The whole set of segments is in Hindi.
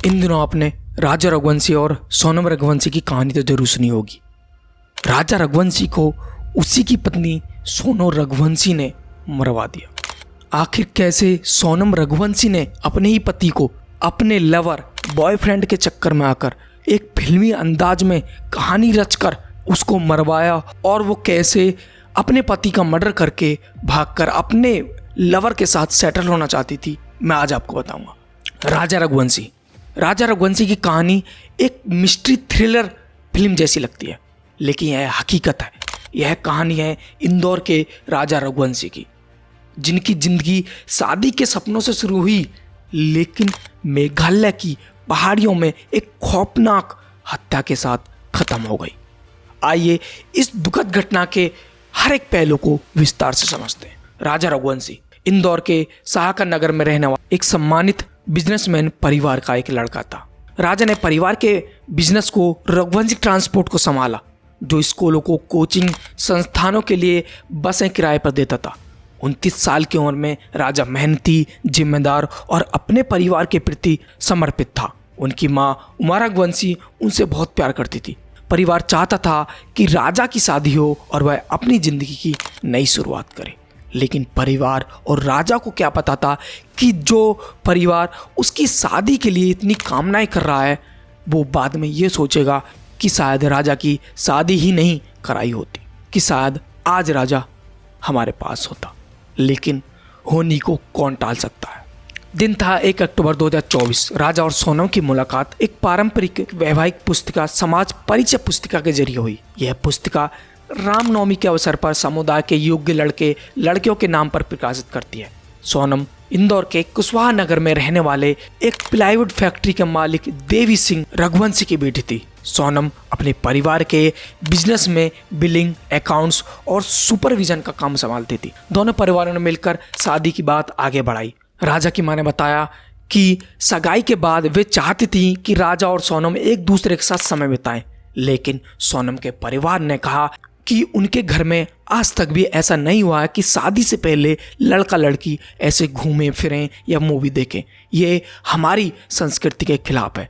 इन दिनों आपने राजा रघुवंशी और सोनम रघुवंशी की कहानी तो जरूर सुनी होगी। राजा रघुवंशी को उसी की पत्नी सोनम रघुवंशी ने मरवा दिया। आखिर कैसे सोनम रघुवंशी ने अपने ही पति को अपने लवर बॉयफ्रेंड के चक्कर में आकर एक फिल्मी अंदाज में कहानी रचकर उसको मरवाया और वो कैसे अपने पति का मर्डर करके भागकर अपने लवर के साथ सेटल होना चाहती थी, मैं आज आपको बताऊंगा। राजा रघुवंशी की कहानी एक मिस्ट्री थ्रिलर फिल्म जैसी लगती है, लेकिन यह हकीकत है। यह कहानी है इंदौर के राजा रघुवंशी की, जिनकी जिंदगी शादी के सपनों से शुरू हुई, लेकिन मेघालय की पहाड़ियों में एक खौफनाक हत्या के साथ खत्म हो गई। आइए इस दुखद घटना के हर एक पहलू को विस्तार से समझते हैं। राजा रघुवंशी इंदौर के शाहकर नगर में रहने वाला एक सम्मानित बिजनेसमैन परिवार का एक लड़का था। राजा ने परिवार के बिजनेस को रघुवंशी ट्रांसपोर्ट को संभाला, जो स्कूलों को कोचिंग संस्थानों के लिए बसें किराए पर देता था। 29 साल की उम्र में राजा मेहनती, जिम्मेदार और अपने परिवार के प्रति समर्पित था। उनकी माँ उमा रघुवंशी उनसे बहुत प्यार करती थी। परिवार चाहता था कि राजा की शादी हो और वह अपनी जिंदगी की नई शुरुआत करे, लेकिन परिवार और राजा को क्या पता था कि जो परिवार उसकी शादी के लिए इतनी कामनाएं कर रहा है, वो बाद में ये सोचेगा कि शायद राजा की शादी ही नहीं कराई होती, कि शायद आज राजा हमारे पास होता। लेकिन होनी को कौन टाल सकता है। दिन था 1 अक्टूबर 2024। राजा और सोनम की मुलाकात एक पारंपरिक वैवाहिक पुस्तिका समाज परिचय पुस्तिका के जरिए हुई। यह पुस्तिका रामनवमी के अवसर पर समुदाय के योग्य लड़के लड़कियों के नाम पर प्रकाशित करती है। सोनम इंदौर के कुशवाहा नगर में रहने वाले एक प्लाईवुड फैक्ट्री के मालिक देवी सिंह रघुवंशी की बेटी थी। सोनम अपने परिवार के बिजनेस में बिलिंग, अकाउंट्स और सुपरविजन का काम संभालती थी। दोनों परिवारों ने मिलकर शादी की बात आगे बढ़ाई। राजा की मां ने बताया कि सगाई के बाद वे चाहती थी कि राजा और सोनम एक दूसरे के साथ समय बिताएं, लेकिन सोनम के परिवार ने कहा कि उनके घर में आज तक भी ऐसा नहीं हुआ है कि शादी से पहले लड़का लड़की ऐसे घूमें फिरें या मूवी देखें। ये हमारी संस्कृति के खिलाफ है।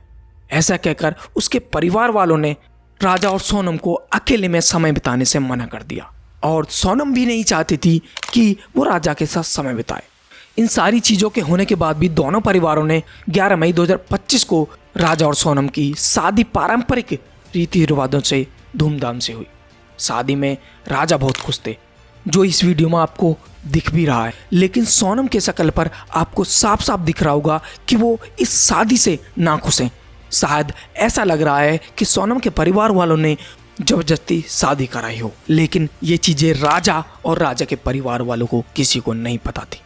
ऐसा कहकर उसके परिवार वालों ने राजा और सोनम को अकेले में समय बिताने से मना कर दिया, और सोनम भी नहीं चाहती थी कि वो राजा के साथ समय बिताए। इन सारी चीज़ों के होने के बाद भी दोनों परिवारों ने 11 मई 2025 को राजा और सोनम की शादी पारंपरिक रीति रिवाजों से धूमधाम से हुई। शादी में राजा बहुत खुश थे, जो इस वीडियो में आपको दिख भी रहा है, लेकिन सोनम के शक्ल पर आपको साफ साफ दिख रहा होगा कि वो इस शादी से नाखुश हैं। शायद ऐसा लग रहा है कि सोनम के परिवार वालों ने जबरदस्ती शादी कराई हो, लेकिन ये चीज़ें राजा और राजा के परिवार वालों को किसी को नहीं पता थी।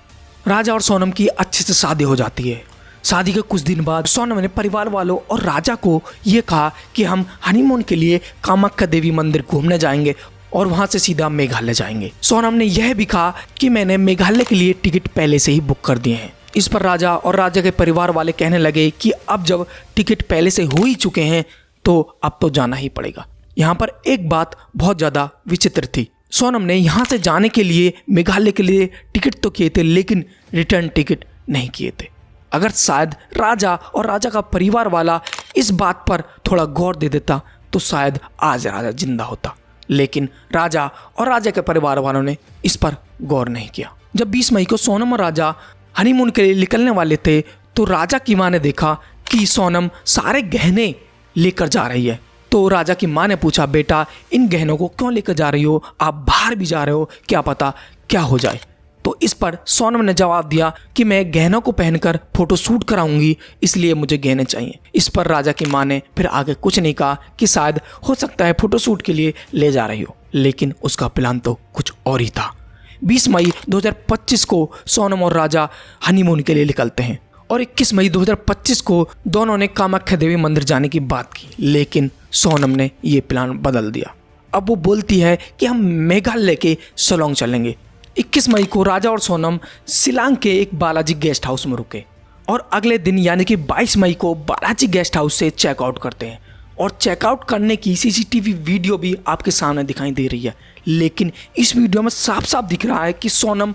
राजा और सोनम की अच्छे से शादी हो जाती है। शादी के कुछ दिन बाद सोनम ने परिवार वालों और राजा को ये कहा कि हम हनीमून के लिए कामाख्या देवी मंदिर घूमने जाएंगे और वहाँ से सीधा मेघालय जाएंगे। सोनम ने यह भी कहा कि मैंने मेघालय के लिए टिकट पहले से ही बुक कर दिए हैं। इस पर राजा और राजा के परिवार वाले कहने लगे कि अब जब टिकट पहले से हो ही चुके हैं तो अब तो जाना ही पड़ेगा। यहाँ पर एक बात बहुत ज़्यादा विचित्र थी। सोनम ने यहाँ से जाने के लिए मेघालय के लिए टिकट तो किए थे, लेकिन रिटर्न टिकट नहीं किए थे। अगर शायद राजा और राजा का परिवार वाला इस बात पर थोड़ा गौर दे देता तो शायद आज राजा जिंदा होता, लेकिन राजा और राजा के परिवार वालों ने इस पर गौर नहीं किया। जब 20 मई को सोनम और राजा हनीमून के लिए निकलने वाले थे तो राजा की माँ ने देखा कि सोनम सारे गहने लेकर जा रही है। तो राजा की माँ ने पूछा, बेटा इन गहनों को क्यों लेकर जा रही हो? आप बाहर भी जा रहे हो, क्या पता क्या हो जाए। तो इस पर सोनम ने जवाब दिया कि मैं गहनों को पहनकर फोटो शूट कराऊंगी, इसलिए मुझे गहने चाहिए। इस पर राजा की माँ ने फिर आगे कुछ नहीं कहा कि शायद हो सकता है फोटो शूट के लिए ले जा रही हो, लेकिन उसका प्लान तो कुछ और ही था। 20 मई 2025 को सोनम और राजा हनीमून के लिए निकलते हैं और 21 मई 2025 को दोनों ने कामाख्या देवी मंदिर जाने की बात की, लेकिन सोनम ने ये प्लान बदल दिया। अब वो बोलती है कि हम मेघालय के शिलांग चलेंगे। 21 मई को राजा और सोनम शिलांग के एक बालाजी गेस्ट हाउस में रुके और अगले दिन यानी कि 22 मई को बालाजी गेस्ट हाउस से चेकआउट करते हैं, और चेकआउट करने की सीसीटीवी वीडियो भी आपके सामने दिखाई दे रही है। लेकिन इस वीडियो में साफ साफ दिख रहा है कि सोनम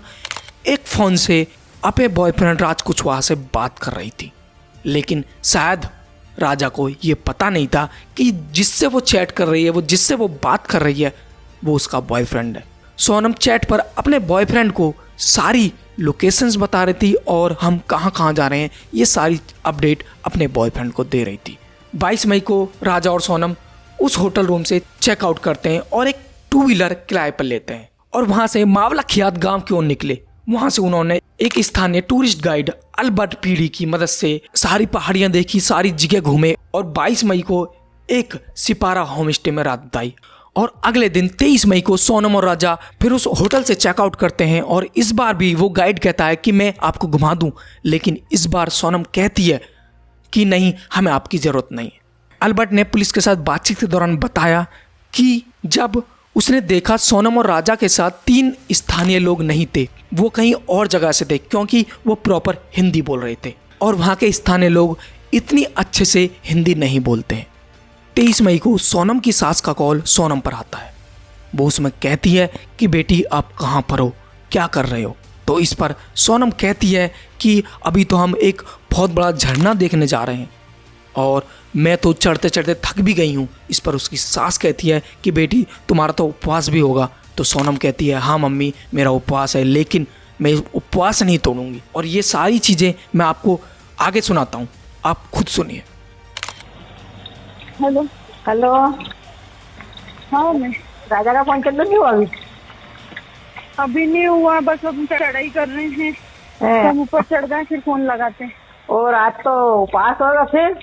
एक फ़ोन से अपने बॉयफ्रेंड राज कुशवाहा से बात कर रही थी, लेकिन शायद राजा को ये पता नहीं था कि जिससे वो चैट कर रही है, वो जिससे वो बात कर रही है, वो उसका बॉयफ्रेंड है। सोनम चैट पर अपने बॉयफ्रेंड को सारी लोकेशंस बता रही थी और हम कहाँ कहाँ जा रहे हैं ये सारी अपडेट अपने बॉयफ्रेंड को दे रही थी। 22 मई को राजा और सोनम उस होटल रूम से चेकआउट करते हैं और एक 2 व्हीलर किराए पर लेते हैं और वहाँ से मावला खियात गांव की ओर निकले। वहाँ से उन्होंने एक स्थानीय टूरिस्ट गाइड अल्बर्ट पीडी की मदद से सारी पहाड़ियाँ देखी, सारी जगह घूमे और 22 मई को एक सिपारा होम स्टे में रात बिताई। और अगले दिन 23 मई को सोनम और राजा फिर उस होटल से चेकआउट करते हैं और इस बार भी वो गाइड कहता है कि मैं आपको घुमा दूं, लेकिन इस बार सोनम कहती है कि नहीं, हमें आपकी ज़रूरत नहीं है। अल्बर्ट ने पुलिस के साथ बातचीत के दौरान बताया कि जब उसने देखा सोनम और राजा के साथ 3 स्थानीय लोग नहीं थे, वो कहीं और जगह से थे क्योंकि वो प्रॉपर हिंदी बोल रहे थे और वहाँ के स्थानीय लोग इतनी अच्छे से हिंदी नहीं बोलते हैं। 23 मई को सोनम की सास का कॉल सोनम पर आता है। वो उसमें कहती है कि बेटी आप कहाँ पर हो, क्या कर रहे हो। तो इस पर सोनम कहती है कि अभी तो हम एक बहुत बड़ा झरना देखने जा रहे हैं और मैं तो चढ़ते चढ़ते थक भी गई हूँ। इस पर उसकी सास कहती है कि बेटी तुम्हारा तो उपवास भी होगा। तो सोनम कहती है हाँ मम्मी, मेरा उपवास है, लेकिन मैं उपवास नहीं तोड़ूंगी। और ये सारी चीज़ें मैं आपको आगे सुनाता हूँ, आप खुद सुनिए। Hello hello. हाँ मैं राजा का फोन चल नहीं हुआ अभी नहीं हुआ, बस अब चढ़ाई कर रहे हैं। है? हम ऊपर चढ़ गए फिर फोन लगाते हैं। और आज तो उपवास होगा फिर।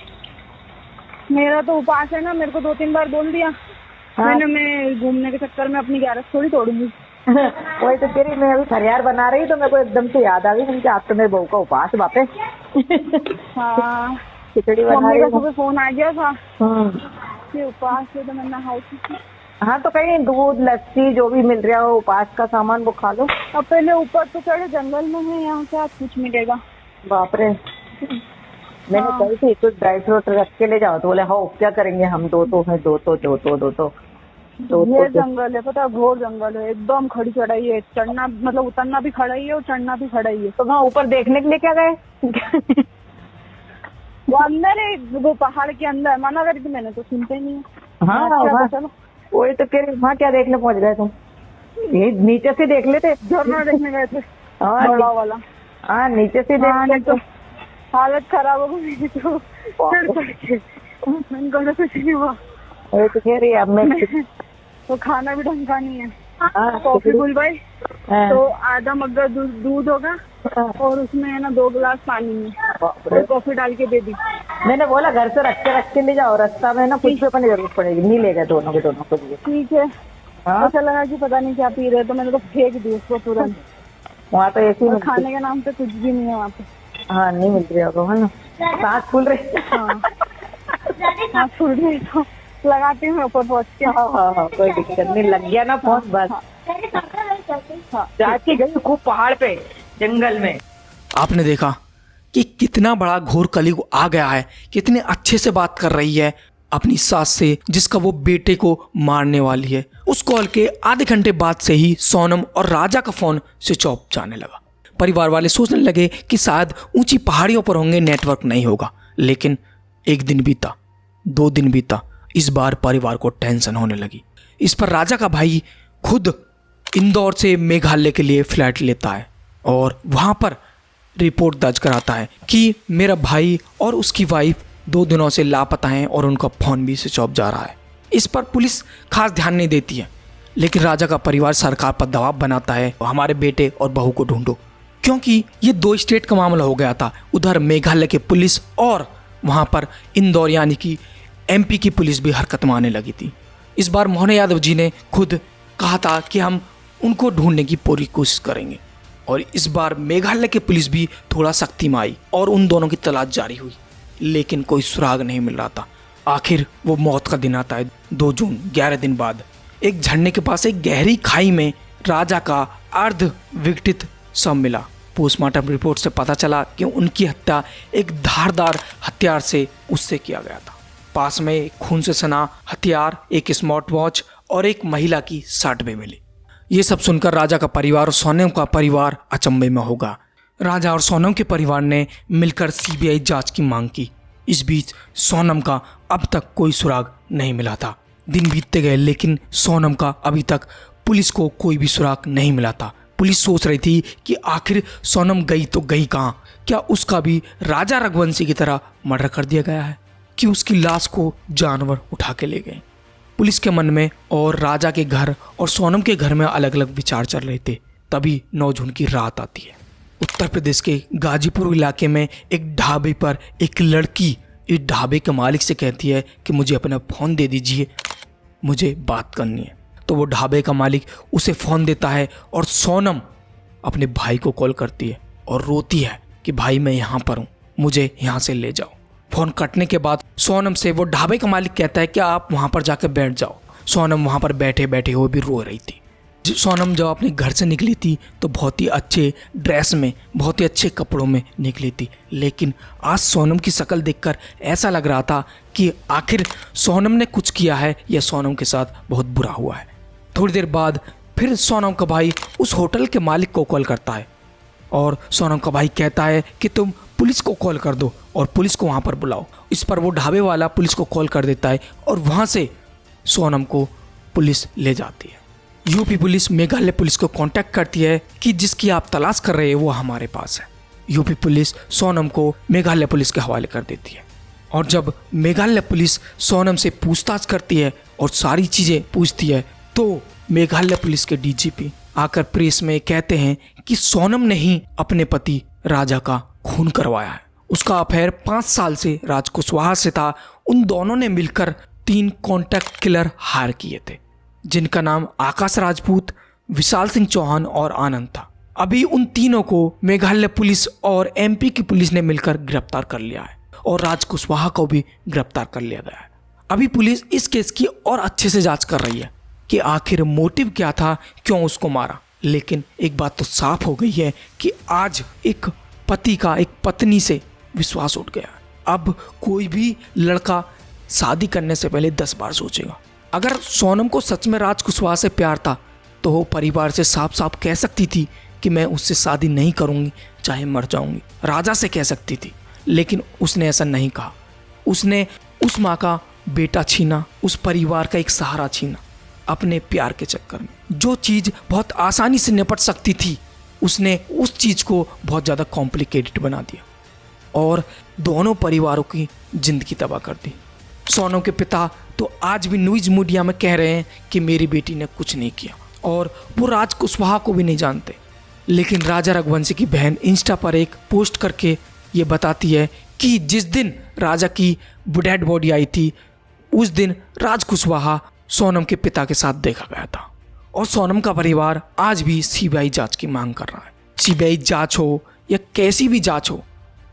मेरा तो उपवास है ना, मेरे को 2-3 बार बोल दिया। हाँ। मैं घूमने के चक्कर में अपनी 11 थोड़ी तोड़ूंगी। वही तो तेरी, मैं अभी खरियार बना रही तो मेरे को एकदम से याद आ गई कि आज तो मेरे बहू का उपवास है वापस। हाँ खिचड़ी बना मम्मी रही का हूँ। सुबह फोन आ गया था हम्म। कि उपवास है, तो मैं नहाई थी। हाँ तो कहीं दूध लस्सी जो भी मिल रहा हो उपवास का सामान वो खा लो। अब पहले ऊपर तो चढ़े, जंगल में है, यहाँ से आज कुछ मिलेगा। बाप रे। मैंने हाँ। कही थी कुछ ड्राई फ्रूट रख के ले जाओ, तो बोले हाँ क्या करेंगे हम, दो तो ये जंगल है, पता है, घोर जंगल है, एकदम खड़ी चढ़ाई है। चढ़ना मतलब उतरना भी खड़ा ही है और चढ़ना भी खड़ा ही है। तो वहाँ ऊपर देखने के लिए क्या गए? वो अंदर है, वो पहाड़ के अंदर। मना करी थी मैंने तो सुनते नहीं है। हाँ अच्छा, वहाँ, तो चलो वही तो कह रही, वहाँ क्या देखने पहुँच गए तुम? ये नीचे से देख लेते। झरना देखने गए थे, हाँ, बड़ा वाला। हाँ नीचे से हाँ, देख नहीं तो लेते। हालत खराब हो गई तो चढ़ के मैंने कहा कुछ नहीं हुआ। वही तो कह रही है अब मैं। तो खाना भी ढंग का नहीं है। हाँ, कॉफी बुलवाई हाँ, तो आधा मग्गा दूध होगा हाँ। और उसमें है ना 2 गिलास पानी में बाप रे। और कॉफी डाल के दे दी। मैंने बोला घर से रख के ले जाओ, रास्ता में ना कुछ भी अपनी जरूरत पड़ेगी। नहीं ले गए दोनों को लिए। ठीक है। हाँ ऐसा लगा कि पता नहीं क्या पी रहे, तो मैंने तो फेंक दी उसको तुरंत। वहाँ तो ऐसी और खाने के नाम पे कुछ भी नहीं है वहाँ पे। हाँ नहीं मिल रही होगा, है ना। सांस फूल रही। हाँ हाँ, फूल रही तो लगाती हूँ ऊपर पहुँच के। हाँ हाँ हाँ, कोई दिक्कत नहीं, लग गया ना फोन बस। हाँ जाके गई खूब पहाड़ पे जंगल में। आपने देखा कि कितना बड़ा घोर कलयुग आ गया है, कितने अच्छे से बात कर रही है अपनी सास से जिसका वो बेटे को मारने वाली है। उस कॉल के आधे घंटे बाद से ही सोनम और राजा का फोन स्विच ऑफ जाने लगा। परिवार वाले सोचने लगे कि शायद ऊंची पहाड़ियों पर होंगे, नेटवर्क नहीं होगा। लेकिन 1 दिन बीता, 2 दिन बीता, इस बार परिवार को टेंशन होने लगी। इस पर राजा का भाई खुद इंदौर से मेघालय के लिए फ्लाइट लेता है और वहाँ पर रिपोर्ट दर्ज कराता है कि मेरा भाई और उसकी वाइफ 2 दिनों से लापता हैं और उनका फ़ोन भी स्विच ऑफ जा रहा है। इस पर पुलिस खास ध्यान नहीं देती है, लेकिन राजा का परिवार सरकार पर दबाव बनाता है, हमारे बेटे और बहू को ढूंढो, क्योंकि ये 2 स्टेट का मामला हो गया था। उधर मेघालय की पुलिस और वहाँ पर इंदौर यानी कि MP की पुलिस भी हरकत में आने लगी थी। इस बार मोहन यादव जी ने खुद कहा था कि हम उनको ढूंढने की पूरी कोशिश करेंगे और इस बार मेघालय की पुलिस भी थोड़ा सख्ती में आई और उन दोनों की तलाश जारी हुई, लेकिन कोई सुराग नहीं मिल रहा था। आखिर वो मौत का दिन आता है 2 जून, 11 दिन बाद। एक झरने के पास एक गहरी खाई में राजा का अर्ध विघटित शव मिला। पोस्टमार्टम रिपोर्ट से पता चला कि उनकी हत्या एक धारदार हथियार से उससे किया गया था। पास में एक खून से सना हथियार, एक स्मार्ट वॉच और एक महिला की शर्ट भी मिली। ये सब सुनकर राजा का परिवार और सोनम का परिवार अचंभे में होगा। राजा और सोनम के परिवार ने मिलकर CBI जांच की मांग की, इस बीच सोनम का अब तक कोई सुराग नहीं मिला था। दिन बीतते गए लेकिन सोनम का अभी तक पुलिस को कोई भी सुराग नहीं मिला था। पुलिस सोच रही थी कि आखिर सोनम गई तो गई कहाँ? क्या उसका भी राजा रघुवंशी की तरह मर्डर कर दिया गया है कि उसकी लाश को जानवर उठा के ले गए? पुलिस के मन में और राजा के घर और सोनम के घर में अलग अलग विचार चल रहे थे। तभी 9 जून की रात आती है। उत्तर प्रदेश के गाजीपुर इलाके में एक ढाबे पर एक लड़की इस ढाबे के मालिक से कहती है कि मुझे अपना फ़ोन दे दीजिए, मुझे बात करनी है। तो वो ढाबे का मालिक उसे फ़ोन देता है और सोनम अपने भाई को कॉल करती है और रोती है कि भाई मैं यहाँ पर हूँ, मुझे यहाँ से ले जाओ। फ़ोन कटने के बाद सोनम से वो ढाबे का मालिक कहता है कि आप वहाँ पर जाकर बैठ जाओ। सोनम वहाँ पर बैठे बैठे वो भी रो रही थी। सोनम जब अपने घर से निकली थी तो बहुत ही अच्छे ड्रेस में, बहुत ही अच्छे कपड़ों में निकली थी। लेकिन आज सोनम की शक्ल देखकर ऐसा लग रहा था कि आखिर सोनम ने कुछ किया है या सोनम के साथ बहुत बुरा हुआ है। थोड़ी देर बाद फिर सोनम का भाई उस होटल के मालिक को कॉल करता है और सोनम का भाई कहता है कि तुम पुलिस को कॉल कर दो और पुलिस को वहाँ पर बुलाओ। इस पर वो ढाबे वाला पुलिस को कॉल कर देता है और वहाँ से सोनम को पुलिस ले जाती है। यूपी पुलिस मेघालय पुलिस को कांटेक्ट करती है कि जिसकी आप तलाश कर रहे हैं वो हमारे पास है। यूपी पुलिस सोनम को मेघालय पुलिस के हवाले कर देती है और जब मेघालय पुलिस सोनम से पूछताछ करती है और सारी चीज़ें पूछती है तो मेघालय पुलिस के डीजीपी आकर प्रेस में कहते हैं कि सोनम ने ही अपने पति राजा का खून करवाया है। उसका अफेयर 5 साल से राज कुशवाहा से था। उन दोनों ने मिलकर 3 कॉन्टैक्ट किलर हायर किए थे जिनका नाम आकाश राजपूत, विशाल सिंह चौहान और आनंद था। अभी उन तीनों को मेघालय पुलिस और एमपी की पुलिस ने मिलकर गिरफ्तार कर लिया है और राज कुशवाहा को भी गिरफ्तार कर लिया गया है। अभी पुलिस इस केस की और अच्छे से जांच कर रही है कि आखिर मोटिव क्या था, क्यों उसको मारा। लेकिन एक बात तो साफ हो गई है कि आज एक पति का एक पत्नी से विश्वास उठ गया। अब कोई भी लड़का शादी करने से पहले 10 बार सोचेगा। अगर सोनम को सच में राज कुशवाहा से प्यार था तो वो परिवार से साफ साफ कह सकती थी कि मैं उससे शादी नहीं करूंगी, चाहे मर जाऊंगी। राजा से कह सकती थी, लेकिन उसने ऐसा नहीं कहा। उसने उस माँ का बेटा छीना, उस परिवार का एक सहारा छीना अपने प्यार के चक्कर में। जो चीज़ बहुत आसानी से निपट सकती थी उसने उस चीज़ को बहुत ज़्यादा कॉम्प्लिकेटेड बना दिया और दोनों परिवारों की ज़िंदगी तबाह कर दी। सोनम के पिता तो आज भी न्यूज़ मीडिया में कह रहे हैं कि मेरी बेटी ने कुछ नहीं किया और वो राज कुशवाहा को भी नहीं जानते। लेकिन राजा रघुवंशी की बहन इंस्टा पर एक पोस्ट करके ये बताती है कि जिस दिन राजा की डेड बॉडी आई थी उस दिन राज कुशवाहा सोनम के पिता के साथ देखा गया था और सोनम का परिवार आज भी सीबीआई जांच की मांग कर रहा है। सीबीआई जांच हो या कैसी भी जांच हो,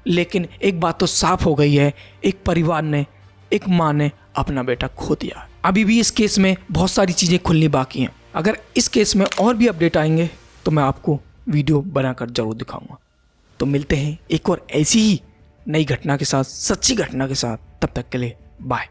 लेकिन एक बात तो साफ हो गई है, एक परिवार ने, एक माँ ने अपना बेटा खो दिया। अभी भी इस केस में बहुत सारी चीज़ें खुलनी बाकी हैं। अगर इस केस में और भी अपडेट आएंगे तो मैं आपको वीडियो बनाकर ज़रूर दिखाऊंगा। तो मिलते हैं एक और ऐसी ही नई घटना के साथ, सच्ची घटना के साथ। तब तक के लिए बाय।